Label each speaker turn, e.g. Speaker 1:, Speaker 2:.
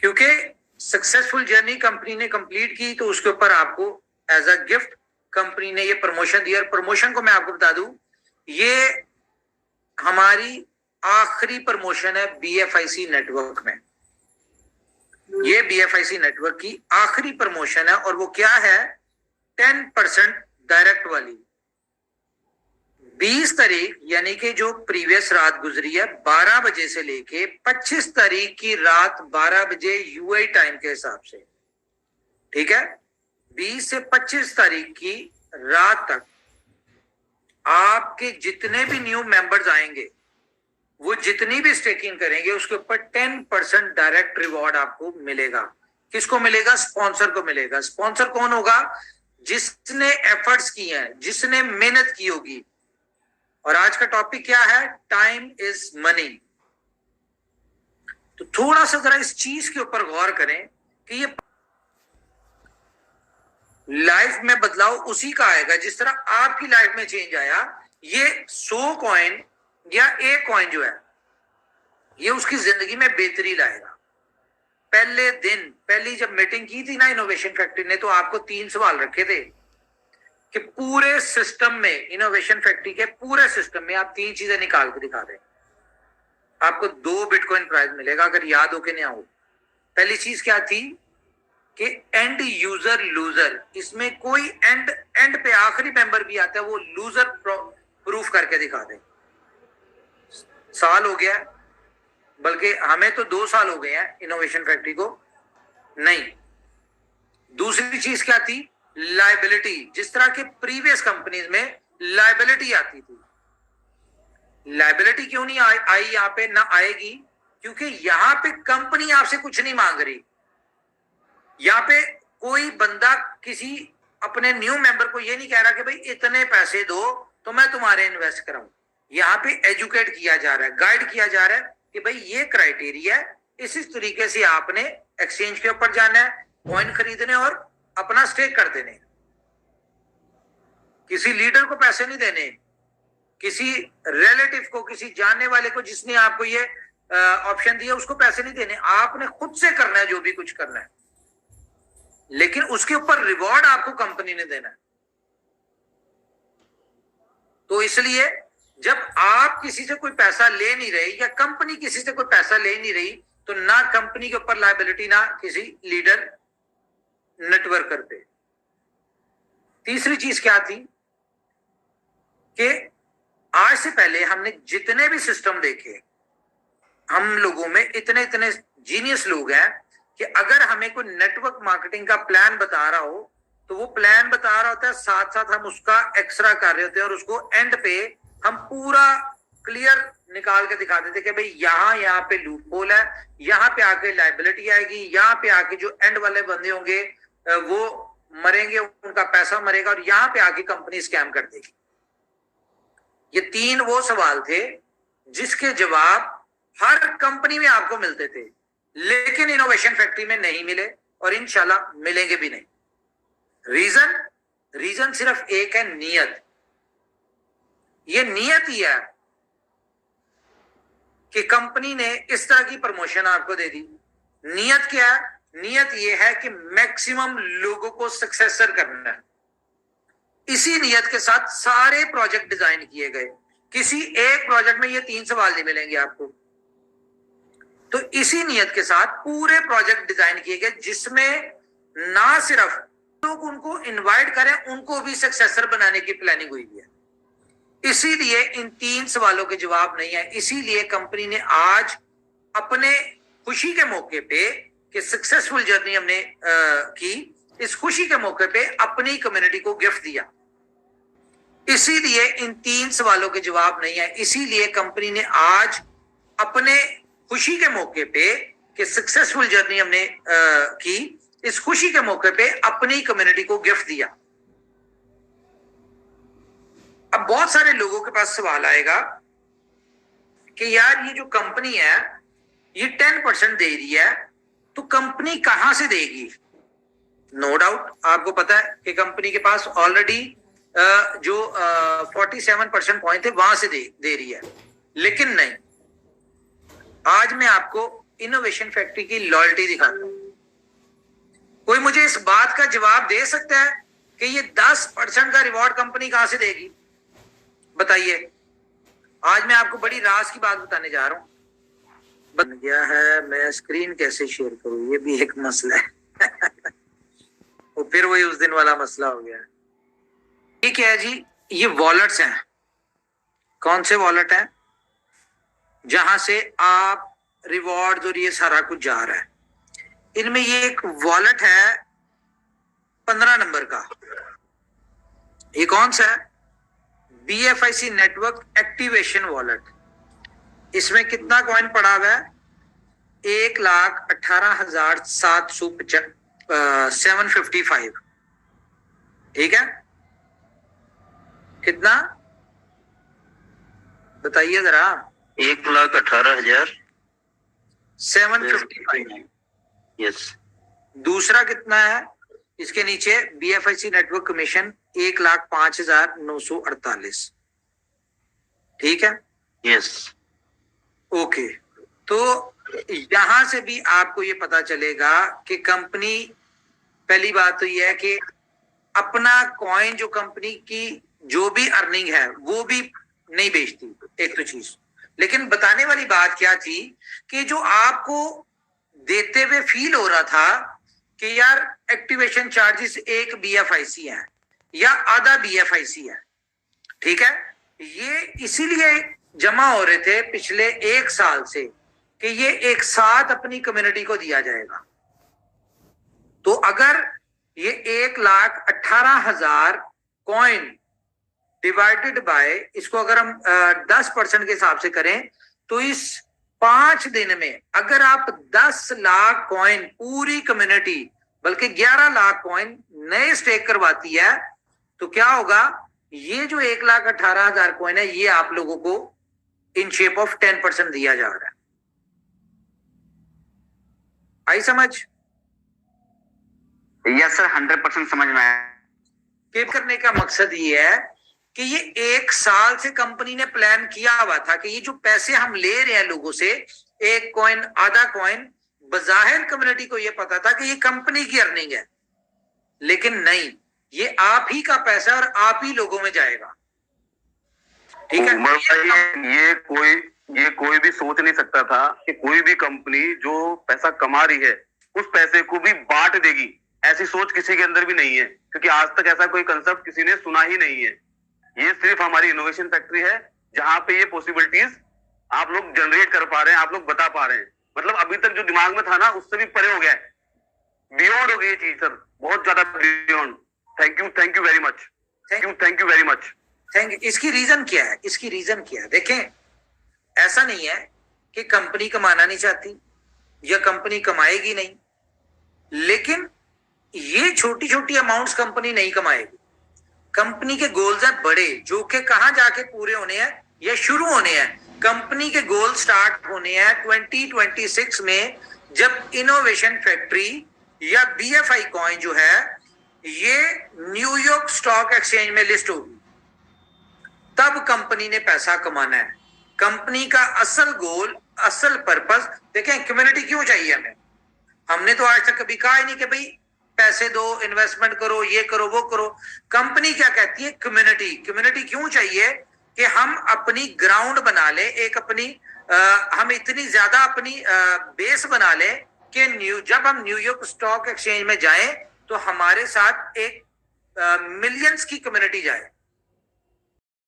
Speaker 1: क्योंकि successful journey company ने complete की तो उसके ऊपर आपको एज अ गिफ्ट कंपनी ने ये प्रमोशन दिया। और प्रमोशन को मैं आपको बता दूं, ये हमारी आखिरी प्रमोशन है BFIC नेटवर्क में। ये BFIC नेटवर्क की आखिरी प्रमोशन है और वो क्या है, 10% डायरेक्ट वाली। 20 तारीख यानी कि जो प्रीवियस रात गुजरी है 12 बजे से लेके 25 तारीख की रात 12 बजे यूएई टाइम के हिसाब से, ठीक है, 20 से 25 तारीख की रात तक आपके जितने भी न्यू मेंबर्स आएंगे, वो जितनी भी स्टेकिंग करेंगे उसके ऊपर 10% डायरेक्ट रिवॉर्ड आपको मिलेगा। किसको मिलेगा? स्पॉन्सर को मिलेगा। स्पॉन्सर कौन होगा? जिसने एफर्ट्स किए हैं, जिसने मेहनत की होगी। और आज का टॉपिक क्या है? Time is money. तो थोड़ा सा जरा इस चीज के ऊपर गौर करें कि ये लाइफ में बदलाव उसी का आएगा जिस तरह आपकी लाइफ में चेंज आया। ये 100 कॉइन या 1 कॉइन जो है, ये उसकी जिंदगी में बेहतरी लाएगा। पहले दिन, पहली जब मीटिंग की थी ना इनोवेशन फैक्ट्री ने, तो आपको 3 सवाल रखे थे कि पूरे सिस्टम में, इनोवेशन फैक्ट्री के पूरे सिस्टम में आप 3 चीजें निकाल के दिखा दें, आपको 2 बिटकॉइन प्राइज मिलेगा, अगर याद हो के नहीं हो। पहली चीज क्या थी कि एंड यूजर लूजर, इसमें कोई एंड पे आखिरी मेंबर भी आता है, वो लूजर प्रूफ करके दिखा दे। साल हो गया, बल्कि हमें तो 2 साल हो गए हैं इनोवेशन फैक्ट्री को। नहीं। दूसरी चीज क्या थी? लायबिलिटी। जिस तरह के प्रीवियस कंपनीज में लायबिलिटी आती थी, लायबिलिटी क्यों नहीं आई यहां पे? ना आएगी क्योंकि यहां पे कंपनी आपसे कुछ नहीं मांग रही। यहां पे कोई बंदा किसी अपने न्यू मेंबर को ये नहीं कह रहा कि भाई इतने पैसे दो तो मैं तुम्हारे इन्वेस्ट कराऊं। यहाँ पे एजुकेट किया जा रहा है, गाइड किया जा रहा है कि भाई ये क्राइटेरिया है, इसी तरीके से आपने एक्सचेंज के ऊपर जाना है, कॉइन खरीदने और अपना स्टेक कर देने। किसी लीडर को पैसे नहीं देने, किसी रिलेटिव को, किसी जानने वाले को जिसने आपको ये ऑप्शन दिया उसको पैसे नहीं देने। आपने खुद से करना है जो भी कुछ करना है, लेकिन उसके ऊपर रिवॉर्ड आपको कंपनी ने देना है। तो इसलिए जब आप किसी से कोई पैसा ले नहीं रही या कंपनी किसी से कोई पैसा ले नहीं रही, तो ना कंपनी के ऊपर लायबिलिटी, ना किसी लीडर नेटवर्कर पे। तीसरी चीज क्या थी कि आज से पहले हमने जितने भी सिस्टम देखे, हम लोगों में इतने इतने जीनियस लोग हैं कि अगर हमें कोई नेटवर्क मार्केटिंग का प्लान बता रहा हो तो वो प्लान बता रहा होता है, साथ साथ हम उसका एक्स्ट्रा कर रहे होते हैं और उसको एंड पे हम पूरा क्लियर निकाल के दिखा देते कि भाई यहाँ पे लूप होल है, यहाँ पे आके लायबिलिटी आएगी, यहाँ पे आके जो एंड वाले बंदे होंगे वो मरेंगे, उनका पैसा मरेगा, और यहाँ पे आके कंपनी स्कैम कर देगी। ये 3 वो सवाल थे जिसके जवाब हर कंपनी में आपको मिलते थे, लेकिन इनोवेशन फैक्ट्री में नहीं मिले और इंशाल्लाह मिलेंगे भी नहीं। रीजन सिर्फ एक है, नियत। ये नियत ही है कि कंपनी ने इस तरह की प्रमोशन आपको दे दी। नियत क्या है? नियत ये है कि मैक्सिमम लोगों को सक्सेसर करना है। इसी नियत के साथ सारे प्रोजेक्ट डिजाइन किए गए। किसी एक प्रोजेक्ट में ये 3 सवाल नहीं मिलेंगे आपको। तो इसी नियत के साथ पूरे प्रोजेक्ट डिजाइन किए गए जिसमें ना सिर्फ लोग उनको इनवाइट करें, उनको भी सक्सेसर बनाने की प्लानिंग हुई है। इसीलिए इन 3 सवालों के जवाब नहीं है। इसीलिए कंपनी ने आज अपने खुशी के मौके पे कि सक्सेसफुल जर्नी हमने की, इस खुशी के मौके पे अपनी कम्युनिटी को गिफ्ट दिया। इसीलिए इन 3 सवालों के जवाब नहीं है। इसीलिए कंपनी ने आज अपने खुशी के मौके पे कि सक्सेसफुल जर्नी हमने की, इस खुशी के मौके पे अपनी कम्युनिटी को गिफ्ट दिया। अब बहुत सारे लोगों के पास सवाल आएगा कि यार ये जो कंपनी है ये 10% दे रही है, तो कंपनी कहां से देगी? नो डाउट आपको पता है कि कंपनी के पास ऑलरेडी जो 47% पॉइंट थे वहां से दे रही है, लेकिन नहीं। आज मैं आपको इनोवेशन फैक्ट्री की लॉयल्टी दिखाता हूं। कोई मुझे इस बात का जवाब दे सकता है कि ये 10% का रिवॉर्ड कंपनी कहां से देगी? बताइए। आज मैं आपको बड़ी राज की बात बताने जा रहा हूं। बन गया है, मैं स्क्रीन कैसे शेयर करूं, ये भी एक मसला है। और फिर वही उस दिन वाला मसला हो गया। ठीक है जी, ये वॉलेट्स हैं। कौन से वॉलेट हैं? जहां से आप रिवॉर्ड और ये सारा कुछ जा रहा है। इनमें ये एक वॉलेट है 15 नंबर का। ये कौन सा है? BFIC network activation wallet. इसमें कितना कॉइन पड़ा हुआ है? 1,18,755। ठीक है, कितना बताइए जरा?
Speaker 2: 1,18,755। यस।
Speaker 1: दूसरा कितना है इसके नीचे? BFIC network commission 1,05,948। ठीक है,
Speaker 2: यस।
Speaker 1: ओके। तो यहां से भी आपको ये पता चलेगा कि कंपनी, पहली बात तो ये है कि अपना कॉइन, जो कंपनी की जो भी अर्निंग है वो भी नहीं बेचती, एक तो चीज। लेकिन बताने वाली बात क्या थी कि जो आपको देते हुए फील हो रहा था कि यार एक्टिवेशन चार्जेस एक BFIC है या आधा BFIC है, ठीक है, ये इसीलिए जमा हो रहे थे पिछले 1 साल से कि ये एक साथ अपनी कम्युनिटी को दिया जाएगा। तो अगर ये 1,18,000 कॉइन डिवाइडेड बाय, इसको अगर हम 10% के हिसाब से करें तो इस 5 दिन में अगर आप 10 लाख कॉइन, पूरी कम्युनिटी बल्कि 11 लाख कॉइन नए स्टेक करवाती है, तो क्या होगा? ये जो 1,18,000 कॉइन है ये आप लोगों को इन शेप ऑफ 10% दिया जा रहा है। आई समझ?
Speaker 2: यस सर, 100% समझ में आया।
Speaker 1: केप करने का मकसद ये है कि ये 1 साल से कंपनी ने प्लान किया हुआ था कि ये जो पैसे हम ले रहे हैं लोगों से, 1 कॉइन, आधा कॉइन, बजाहिर कम्युनिटी को ये पता था कि ये कंपनी की अर्निंग है, लेकिन नहीं, ये आप ही का पैसा और आप ही लोगों में जाएगा। ठीक है,
Speaker 2: ये कोई भी सोच नहीं सकता था कि कोई भी कंपनी जो पैसा कमा रही है उस पैसे को भी बांट देगी। ऐसी सोच किसी के अंदर भी नहीं है, क्योंकि आज तक ऐसा कोई कंसेप्ट किसी ने सुना ही नहीं है। ये सिर्फ हमारी इनोवेशन फैक्ट्री है जहां पे ये पॉसिबिलिटीज आप लोग जनरेट कर पा रहे हैं, आप लोग बता पा रहे हैं। मतलब अभी तक जो दिमाग में था ना, उससे भी परे हो गया है, बियॉन्ड हो गई ये चीज सर, बहुत ज्यादा beyond. Thank you very much. Thank you very much.
Speaker 1: Thank you. इसकी रीजन क्या है? इसकी रीजन क्या है? देखें, ऐसा नहीं है कि कंपनी कमाना नहीं चाहती या कंपनी कमाएगी नहीं, लेकिन ये छोटी छोटी अमाउंट्स कंपनी नहीं कमाएगी। कंपनी के गोल्स हैं बड़े, जो कि कहां जाके पूरे होने हैं या शुरू होने हैं। कंपनी के गोल स्टार्ट होने हैं 2026 में, जब इनोवेशन फैक्ट्री या BFI कॉइन जो है ये न्यूयॉर्क स्टॉक एक्सचेंज में लिस्ट होगी। तब कंपनी ने पैसा कमाना है। कंपनी का असल गोल, असल पर्पस, देखें, कम्युनिटी क्यों चाहिए हमें? हमने तो आज तक कभी कहा ही नहीं कि भाई पैसे दो, इन्वेस्टमेंट करो, ये करो, वो करो। कंपनी क्या कहती है? कम्युनिटी क्यों चाहिए? कि हम अपनी ग्राउंड बना ले, एक अपनी हम इतनी ज्यादा अपनी बेस बना ले कि जब हम न्यूयॉर्क स्टॉक एक्सचेंज में जाएं तो हमारे साथ एक मिलियंस की कम्युनिटी जाए।